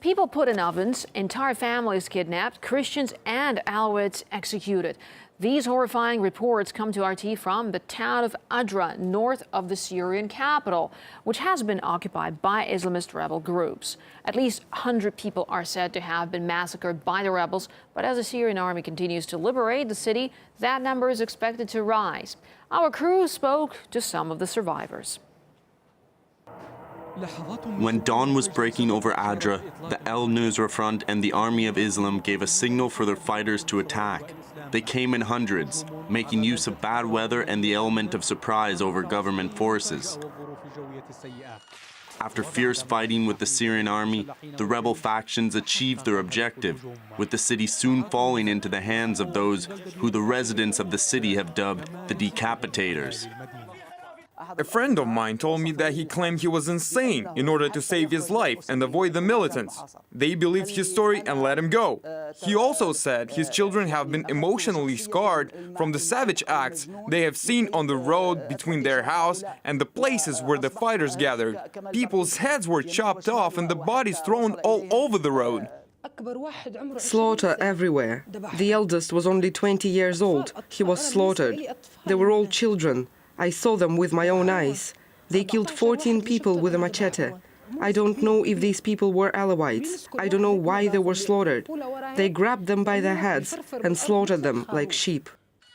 People put in ovens, entire families kidnapped, Christians and Alawites executed. These horrifying reports come to RT from the town of Adra, north of the Syrian capital, which has been occupied by Islamist rebel groups. At least 100 people are said to have been massacred by the rebels, but as the Syrian army continues to liberate the city, that number is expected to rise. Our crew spoke to some of the survivors. When dawn was breaking over Adra, the El Nusra Front and the Army of Islam gave a signal for their fighters to attack. They came in hundreds, making use of bad weather and the element of surprise over government forces. After fierce fighting with the Syrian army, the rebel factions achieved their objective, with the city soon falling into the hands of those who the residents of the city have dubbed the decapitators. A friend of mine told me that he claimed he was insane in order to save his life and avoid the militants. They believed his story and let him go. He also said his children have been emotionally scarred from the savage acts they have seen on the road between their house and the places where the fighters gathered. People's heads were chopped off and the bodies thrown all over the road. Slaughter everywhere. The eldest was only 20 years old. He was slaughtered. They were all children. I saw them with my own eyes. They killed 14 people with a machete. I don't know if these people were Alawites. I don't know why they were slaughtered. They grabbed them by their heads and slaughtered them like sheep.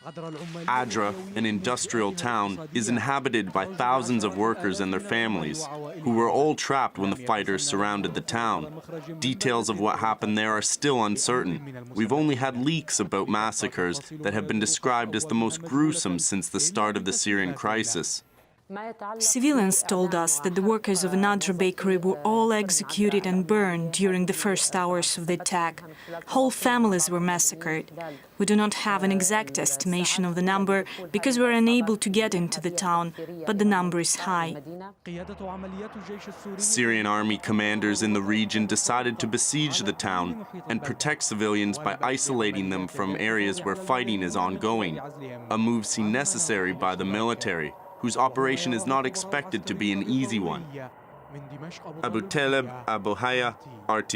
Adra, an industrial town, is inhabited by thousands of workers and their families, who were all trapped when the fighters surrounded the town. Details of what happened there are still uncertain. We've only had leaks about massacres that have been described as the most gruesome since the start of the Syrian crisis. Civilians told us that the workers of an Adra bakery were all executed and burned during the first hours of the attack. Whole families were massacred. We do not have an exact estimation of the number because we are unable to get into the town, but the number is high. Syrian army commanders in the region decided to besiege the town and protect civilians by isolating them from areas where fighting is ongoing, a move seen necessary by the military, whose operation is not expected to be an easy one. Abu Talib, Abu Haya, RT.